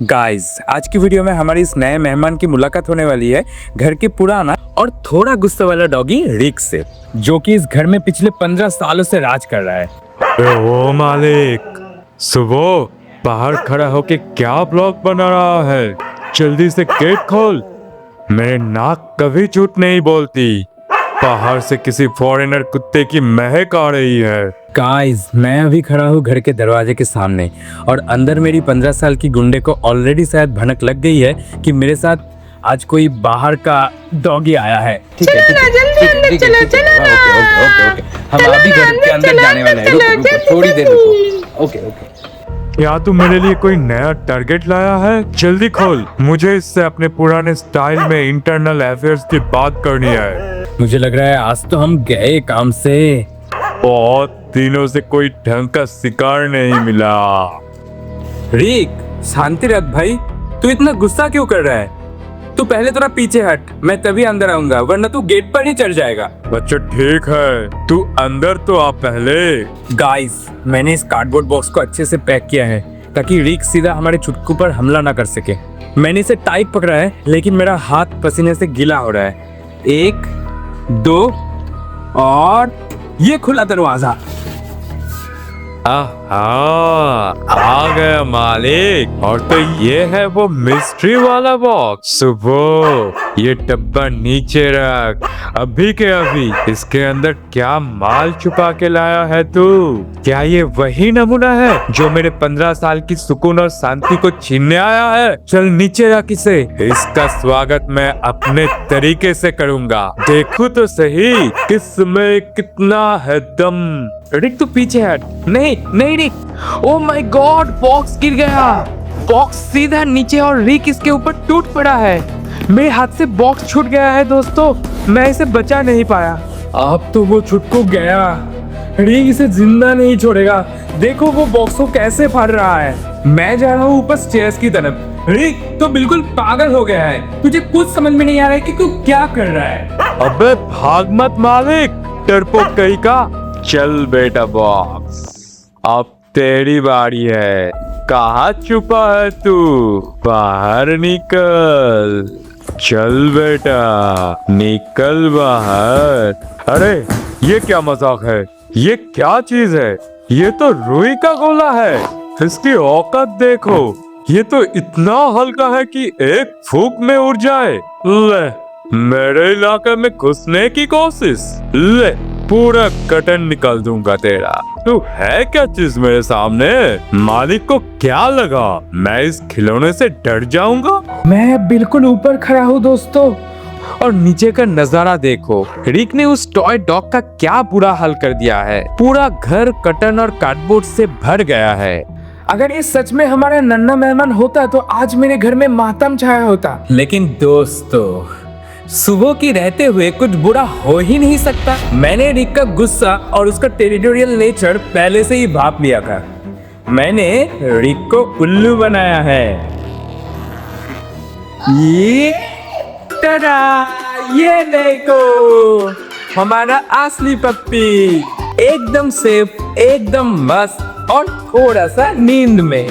Guys, आज की video में हमारी इस नए मेहमान की मुलाकात होने वाली है घर के पुराना और थोड़ा गुस्से वाला डॉगी रिक से, जो कि इस घर में पिछले 15 सालों से राज कर रहा है। ओ मालिक, सुबह बाहर खड़ा होके क्या ब्लॉग बना रहा है? जल्दी से गेट खोल। मेरे नाक कभी झूठ नहीं बोलती। बाहर से किसी फॉरेनर कुत्ते की महक आ रही है। गाइस, मैं अभी खड़ा हूँ घर के दरवाजे के सामने और अंदर मेरी 15 साल की गुंडे को ऑलरेडी शायद भनक लग गई है कि मेरे साथ आज कोई बाहर का डॉगी आया है। ठीक है, हम अभी घर के अंदर जाने वाले हैं। रुको, थोड़ी देर रुको। ओके। क्या तू मेरे लिए कोई नया टारगेट लाया है? जल्दी खोल, मुझे इससे अपने पुराने स्टाइल में इंटरनल अफेयर्स की बात करनी है। मुझे लग रहा है आज तो हम गए काम से। बहुत दिनों से कोई ढंग का शिकार नहीं मिला। रिक, शांति रख भाई। तू इतना गुस्सा क्यों कर रहा है? तू पहले थोड़ा पीछे हट, मैं तभी अंदर आऊंगा, वरना तू गेट पर ही चढ़ जाएगा। अच्छा ठीक है, तू अंदर तो आ पहले। गाइस, मैंने इस कार्डबोर्ड बॉक्स को अच्छे से पैक किया है ताकि रिक सीधा हमारे चुटकू पर हमला ना कर सके। मैंने इसे टाइट पकड़ा है, लेकिन मेरा हाथ पसीने से गीला हो रहा है। 1 2 और ये खुला दरवाजा। आ गया मालिक। और तो ये है वो मिस्ट्री वाला बॉक्स। सुबह ये डब्बा नीचे रख, अभी के अभी। इसके अंदर क्या माल छुपा के लाया है तू? क्या ये वही नमूना है जो मेरे 15 साल की सुकून और शांति को छीनने आया है? चल नीचे रख इसे। इसका स्वागत मैं अपने तरीके से करूंगा। देखूं तो सही किसमें कितना है दम। रिक, तू पीछे हट। नहीं रिक। ओ माय गॉड, बॉक्स गिर गया। बॉक्स सीधा नीचे और रिक इसके ऊपर टूट पड़ा है। मेरे हाथ से बॉक्स छूट गया है दोस्तों, मैं इसे बचा नहीं पाया। अब तो वो छुटकू गया। रिक इसे जिंदा नहीं छोड़ेगा। देखो वो बॉक्स को कैसे फाड़ रहा है। मैं जा रहा हूँ ऊपर स्टेयर्स की तरफ। रिक तो बिल्कुल पागल हो गया है। तुझे कुछ समझ में नहीं आ रहा है कि तू क्या कर रहा है। अबे भाग मत मालिक, डरपोक कहीं का। चल बेटा बॉक्स, अब तेरी बारी है। कहाँ छुपा है तू? बाहर निकल। चल बेटा, निकल बाहर। अरे ये क्या मजाक है? ये क्या चीज है? ये तो रुई का गोला है। इसकी औकात देखो, ये तो इतना हल्का है कि एक फूंक में उड़ जाए। ले, मेरे इलाके में घुसने की कोशिश। ले, पूरा कटन निकाल दूंगा तेरा। तू है क्या चीज मेरे सामने? मालिक को क्या लगा मैं इस खिलौने से डर जाऊंगा? मैं बिल्कुल ऊपर खड़ा हूँ दोस्तों, और नीचे का नजारा देखो। रिक ने उस टॉय डॉग का क्या बुरा हाल कर दिया है। पूरा घर कटन और कार्डबोर्ड से भर गया है। अगर ये सच में हमारा नन्हा मेहमान होता तो आज मेरे घर में मातम छाया होता। लेकिन दोस्तों, सुबह की रहते हुए कुछ बुरा हो ही नहीं सकता। मैंने रिक का गुस्सा और उसका टेरिटोरियल नेचर पहले से ही भाप लिया था। मैंने रिक को उल्लू बनाया है। ये टडा, ये देखो हमारा असली पप्पी, एकदम सेफ, एकदम मस्त और थोड़ा सा नींद में।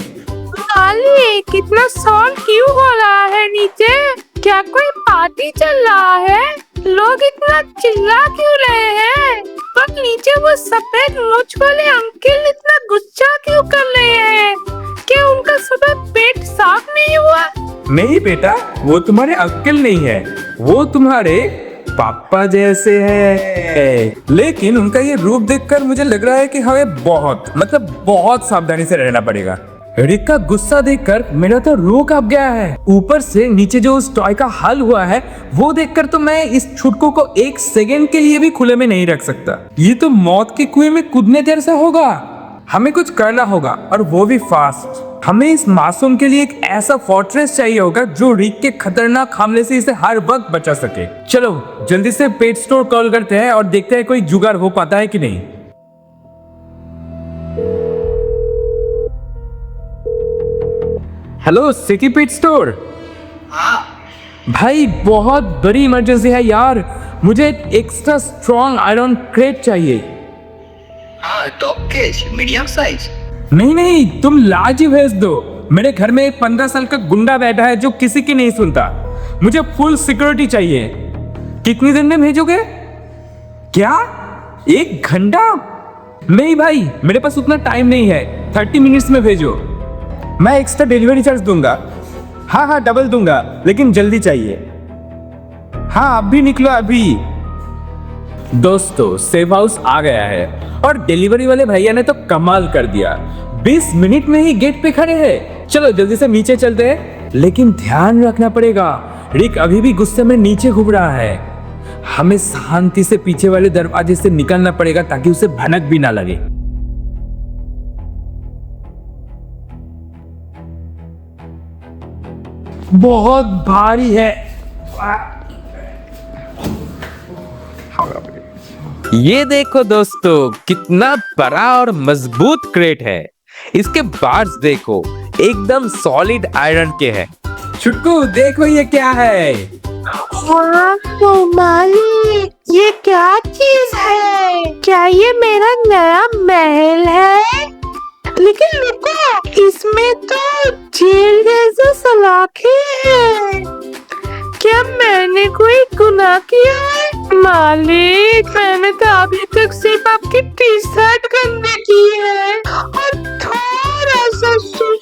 मालिक, कितना साउंड क्यों हो रहा है नीचे? क्या कोई पार्टी चल रहा है? लोग इतना चिल्ला क्यों रहे हैं? पर नीचे वो सफेद मूंछ वाले अंकल इतना गुस्सा क्यों कर रहे हैं? क्या उनका सुबह पेट साफ नहीं हुआ? नहीं बेटा, वो तुम्हारे अंकल नहीं है, वो तुम्हारे पापा जैसे है। लेकिन उनका ये रूप देखकर मुझे लग रहा है कि हमें बहुत सावधानी से रहना पड़ेगा। रिक का गुस्सा देखकर मेरा तो रूह कांप गया है। ऊपर से नीचे जो उस टॉय का हाल हुआ है वो देखकर तो मैं इस छुटकू को 1 सेकंड के लिए भी खुले में नहीं रख सकता। ये तो मौत के कुएं में कूदने जैसा होगा। हमें कुछ करना होगा, और वो भी फास्ट। हमें इस मासूम के लिए एक ऐसा फोर्ट्रेस चाहिए होगा जो रिक के खतरनाक हमले से इसे हर वक्त बचा सके। चलो जल्दी से पेट स्टोर कॉल करते हैं और देखते हैं कोई जुगाड़ हो पाता है कि नहीं। Hello city pet store. भाई बहुत बड़ी इमरजेंसी है यार, मुझे एक्स्ट्रा स्ट्रॉन्ग आयरन क्रेट चाहिए। हाँ, डॉग केज मीडियम साइज। नहीं, तुम लार्ज ही भेज दो। मेरे घर में एक 15 साल का गुंडा बैठा है जो किसी की नहीं सुनता। मुझे फुल सिक्योरिटी चाहिए। कितनी देर में भेजोगे? क्या 1 घंटा? नहीं भाई, मेरे पास उतना टाइम नहीं है। 30 मिनट्स में भेजो। मैं एक्स्ट्रा डिलीवरी चार्ज दूंगा। हाँ डबल दूंगा, लेकिन जल्दी चाहिए। हाँ अभी निकलो अभी। दोस्तों सेफ हाउस आ गया है और डिलीवरी वाले भैया ने तो कमाल कर दिया। 20 मिनट में ही गेट पे खड़े हैं। चलो जल्दी से नीचे चलते हैं, लेकिन ध्यान रखना पड़ेगा, रिक अभी भी गुस्से में नीचे घूम रहा है। हमें शांति से पीछे वाले दरवाजे से निकलना पड़ेगा ताकि उसे भनक भी ना लगे। बहुत भारी है। ये देखो दोस्तों, कितना बड़ा और मजबूत क्रेट है। इसके बार्स देखो, एकदम सॉलिड आयरन के हैं। छुटकू देखो ये क्या है। वाह मालिक, ये क्या चीज है? क्या ये मेरा नया महल है? लेकिन रुको, इसमें तो जेल जैसा सलाखें हैं। क्या मैंने कोई गुनाह किया है? मालिक, मैंने तो अभी तक सिर्फ आपकी टी-शर्ट गंदी की है और थोड़ा सा सुसु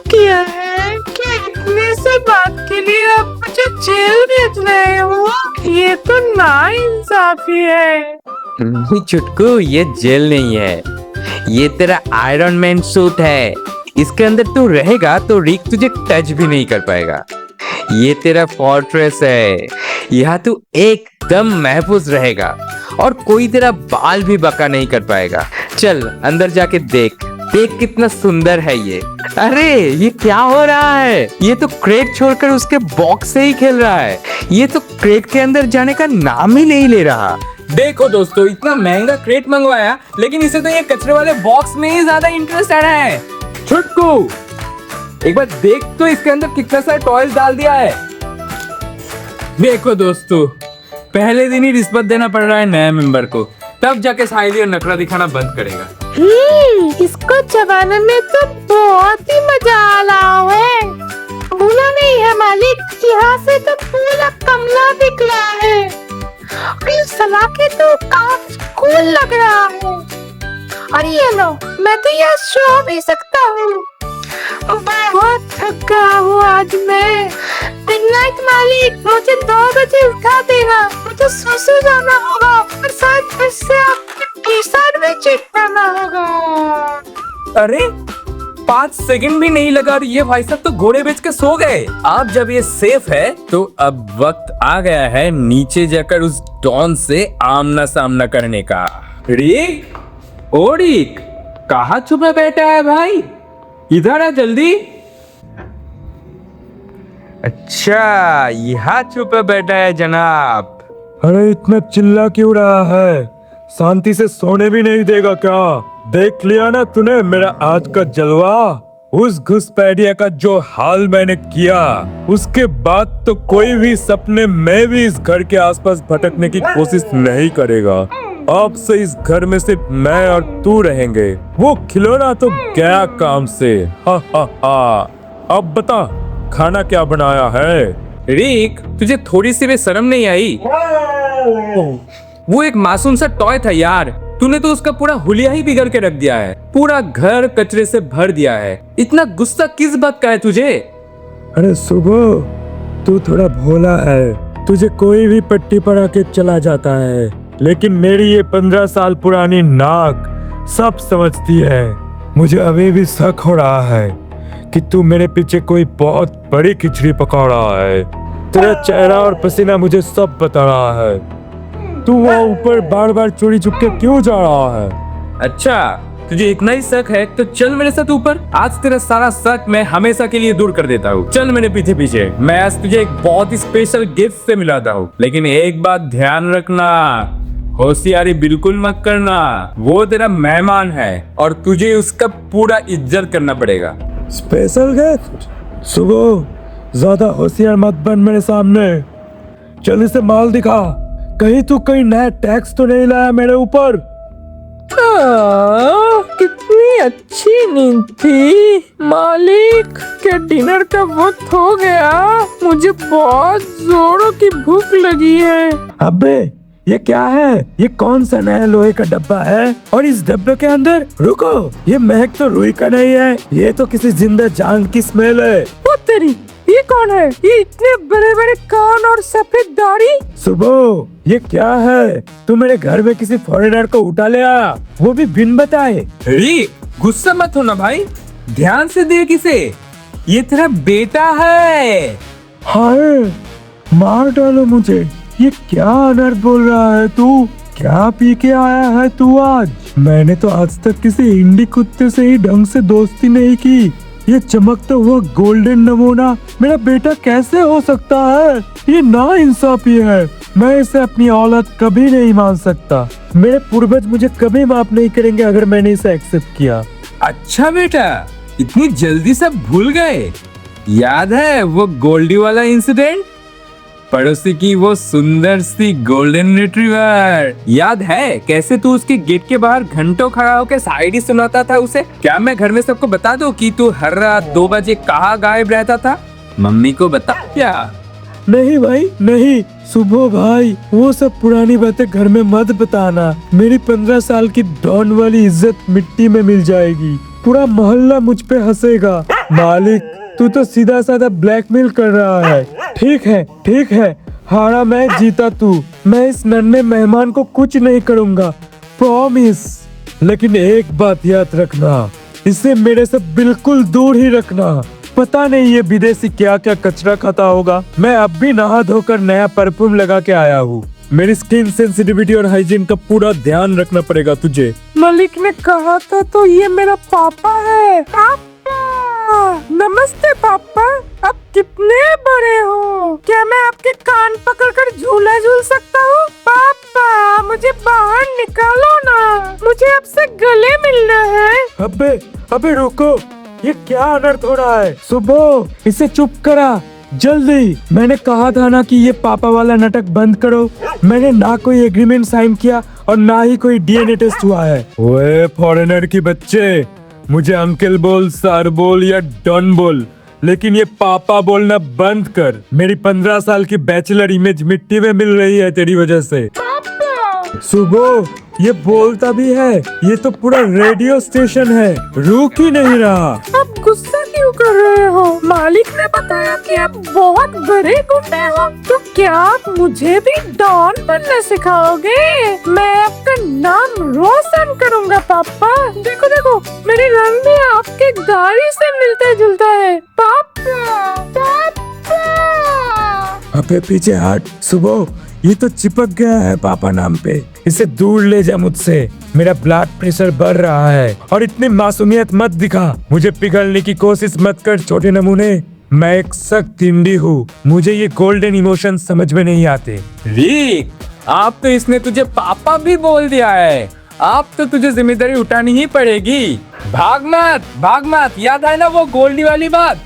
किया है। क्या इतने से बात के लिए आप मुझे जेल भेज रहे हो? ये तो नाइंसाफी है। नहीं चुटकू, ये जेल नहीं है, ये तेरा आयरन मैन सूट है। इसके अंदर तू रहेगा तो रिक तुझे टच भी नहीं कर पाएगा। ये तेरा फोर्ट्रेस है, यहाँ तू एकदम महफूज रहेगा और कोई तेरा बाल भी बका नहीं कर पाएगा। चल अंदर जाके देख कितना सुंदर है ये। अरे ये क्या हो रहा है? ये तो क्रेट छोड़कर उसके बॉक्स से ही खेल रहा है। ये तो क्रेट के अंदर जाने का नाम ही नहीं ले रहा। देखो दोस्तों, इतना महंगा क्रेट मंगवाया, लेकिन इसे तो ये कचरे वाले बॉक्स में ही ज्यादा इंटरेस्ट आ रहा है। छुटकू एक बार देख तो, इसके अंदर कितना सारा टॉयज डाल दिया है। देखो दोस्तों, पहले दिन ही रिश्वत देना पड़ रहा है नए मेंबर को, तब जाके शायरी और नखरा दिखाना बंद करेगा। इसको चबाने में तो बहुत ही मजा आ रहा है। भूला नहीं है मालिक, यहाँ से तो पूरा कमला निकला है। ये सलाखें तो काफी कूल लग रहा है। और ये लो, मैं तो यहाँ सो भी सकता हूँ। बहुत थका हूँ आज मैं। गुड नाइट मालिक, मुझे 2 बजे उठा देना, मुझे सो जाना होगा और शायद फिर से आपकी टी-शर्ट में चिपकाना होगा। अरे 5 सेकंड भी नहीं लगा और ये भाई साहब तो घोड़े बेच के सो गए। अब जब ये सेफ है तो अब वक्त आ गया है नीचे जाकर उस डॉन से आमना सामना करने का। रिक, ओ रिक, कहाँ छुपा बैठा है भाई? इधर आ जल्दी। अच्छा, यहाँ छुपा बैठा है जनाब। अरे इतना चिल्ला क्यों रहा है? शांति से सोने भी नहीं देगा क्या? देख लिया ना तूने मेरा आज का जलवा? उस घुसपैठिया का जो हाल मैंने किया, उसके बाद तो कोई भी सपने में भी इस घर के आसपास भटकने की कोशिश नहीं करेगा। अब से इस घर में सिर्फ मैं और तू रहेंगे। वो खिलौना तो गया काम से। हा हा हा। अब बता, खाना क्या बनाया है? रिक, तुझे थोड़ी सी भी शर्म नहीं आई? वो एक मासूम सा टॉय था यार, तूने तो उसका पूरा हुलिया ही बिगड़ के रख दिया है। पूरा घर कचरे से भर दिया है। इतना गुस्सा किस बात का है तुझे? अरे सुबह, तू थोड़ा भोला है, तुझे कोई भी पट्टी पर आके चला जाता है, लेकिन मेरी ये 15 साल पुरानी नाक सब समझती है। मुझे अभी भी शक हो रहा है कि तू मेरे पीछे कोई बहुत बड़ी खिचड़ी पका रहा है। तेरा चेहरा और पसीना मुझे सब बता रहा है। तू वहाँ ऊपर बार बार चोरी छुप के क्यों जा रहा है? अच्छा, तुझे इतना ही शक है तो चल मेरे साथ ऊपर। आज तेरा सारा शक मैं हमेशा के लिए दूर कर देता हूँ। चल मेरे पीछे पीछे। मैं आज तुझे एक बहुत ही स्पेशल गिफ्ट से मिलाता हूँ, लेकिन एक बात ध्यान रखना, होशियारी बिल्कुल मत करना। वो तेरा मेहमान है और तुझे उसका पूरा इज्जत करना पड़ेगा। Special gift? सुबह, ज्यादा होशियार मत बन मेरे सामने। चल इसे माल दिखा। कहीं तू नया टैक्स तो नहीं लाया मेरे ऊपर? कितनी अच्छी नींद थी मालिक। क्या डिनर का वक्त हो गया? मुझे बहुत जोरों की भूख लगी है। अबे ये क्या है? ये कौन सा नया लोहे का डब्बा है? और इस डब्बे के अंदर, रुको, ये महक तो रुई का नहीं है, ये तो किसी जिंदा जान की स्मेल है। ओ तेरी, ये कौन है? ये इतने बड़े बड़े कान और सफेद दाढ़ी। सुबह, ये क्या है? तू मेरे घर में किसी फॉरेनर को उठा ले आया, वो भी बिन बताए। रिक, गुस्सा मत होना भाई, ध्यान से देख इसे, ये तेरा बेटा है। हाय, मार डालो मुझे। ये क्या अनर्थ बोल रहा है तू? क्या पी के आया है तू आज? मैंने तो आज तक किसी इंडी कुत्ते से ही ढंग से दोस्ती नहीं की। ये चमकता हुआ गोल्डन नमूना मेरा बेटा कैसे हो सकता है? ये ना इंसाफी है। मैं इसे अपनी औलाद कभी नहीं मान सकता। मेरे पूर्वज मुझे कभी माफ नहीं करेंगे अगर मैंने इसे एक्सेप्ट किया। अच्छा बेटा, इतनी जल्दी सब भूल गए? याद है वो गोल्डी वाला इंसिडेंट? पड़ोसी की वो सुंदर सी गोल्डन रिट्रीवर, याद है कैसे तू उसके गेट के बाहर घंटों खड़ा होकर शायरी सुनाता था उसे? क्या मैं घर में सबको बता दूं कि तू हर रात 2 बजे कहाँ गायब रहता था? मम्मी को बता क्या? नहीं भाई नहीं, सुबह भाई, वो सब पुरानी बातें घर में मत बताना। मेरी 15 साल की डॉन वाली इज्जत मिट्टी में मिल जाएगी। पूरा मोहल्ला मुझ पे हंसेगा। मालिक, तू तो सीधा साधा ब्लैकमेल कर रहा है। ठीक है, हारा मैं, जीता तू। मैं इस नन्हे मेहमान को कुछ नहीं करूँगा, प्रॉमिस। लेकिन एक बात याद रखना, इसे मेरे से बिल्कुल दूर ही रखना। पता नहीं ये विदेशी क्या क्या कचरा खाता होगा। मैं अब भी नहा धोकर नया परफ्यूम लगा के आया हूँ। मेरी स्किन सेंसिटिविटी और हाइजीन का पूरा ध्यान रखना पड़ेगा तुझे। मलिक ने कहा था तो ये मेरा पापा है। पापा, नमस्ते पापा। आप कितने बड़े हो? क्या मैं आपके कान पकड़कर झूला झूल सकता हूँ? पापा, मुझे बाहर निकालो ना, मुझे आपसे गले मिलना है। अबे रुको, ये क्या अनर्थ हो रहा है? सुबह, इसे चुप करा जल्दी। मैंने कहा था ना कि ये पापा वाला नाटक बंद करो। मैंने ना कोई एग्रीमेंट साइन किया और ना ही कोई डीएनए टेस्ट हुआ है। ओए फॉरेनर की बच्चे, मुझे अंकल बोल, सर बोल या डॉन बोल, लेकिन ये पापा बोलना बंद कर। मेरी 15 साल की बैचलर इमेज मिट्टी में मिल रही है तेरी वजह से। सुबह, ये बोलता भी है। ये तो पूरा रेडियो स्टेशन है, रुक ही नहीं रहा। आप गुस्सा क्यों कर रहे हो? मालिक ने बताया कि आप बहुत बड़े गुंडे हो, तो क्या आप मुझे भी डॉन बनना सिखाओगे? मैं आपका नाम रोशन करूंगा पापा। देखो देखो, मेरी रंग भी आपके दाढ़ी से मिलता जुलता है। पापा, पापा। अबे पीछे हट। सुबह, ये तो चिपक गया है पापा नाम पे। इसे दूर ले जा मुझसे, मेरा ब्लड प्रेशर बढ़ रहा है। और इतनी मासूमियत मत दिखा, मुझे पिघलने की कोशिश मत कर छोटे नमूने। मैं एक सख्त हिंदी हूँ, मुझे ये गोल्डन इमोशन समझ में नहीं आते। रिक, आप तो इसने तुझे पापा भी बोल दिया है। आप तो तुझे जिम्मेदारी उठानी ही पड़ेगी। भाग मत, याद है ना वो गोल्डी वाली बात?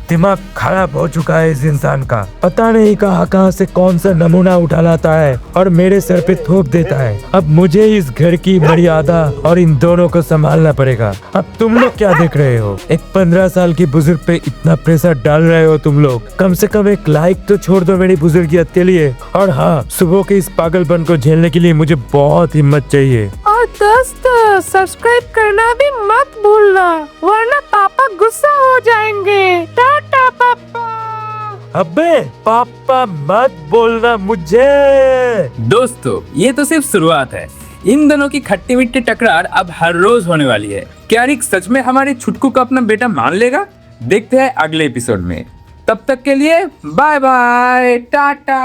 दिमाग खराब हो चुका है इस इंसान का। पता नहीं कहाँ से कौन सा नमूना उठा लाता है और मेरे सर पे थोप देता है। अब मुझे इस घर की मर्यादा और इन दोनों को संभालना पड़ेगा। अब तुम लोग क्या देख रहे हो? एक 15 साल की बुजुर्ग पे इतना प्रेशर डाल रहे हो तुम लोग। कम से कम एक लाइक तो छोड़ दो मेरी बुजुर्गियत के लिए। और हाँ, सुबह के इस पागलपन को झेलने के लिए मुझे बहुत हिम्मत चाहिए। और दोस्त, सब्सक्राइब करना भी मत भूलना, वरना पापा गुस्सा हो जाएंगे। टाटा पापा। अबे पापा मत बोलना मुझे। दोस्तों, ये तो सिर्फ शुरुआत है। इन दोनों की खट्टी मिट्टी टकरार अब हर रोज होने वाली है। क्या रिक सच में हमारे छुटकू को अपना बेटा मान लेगा? देखते हैं अगले एपिसोड में। तब तक के लिए बाय बाय, टाटा।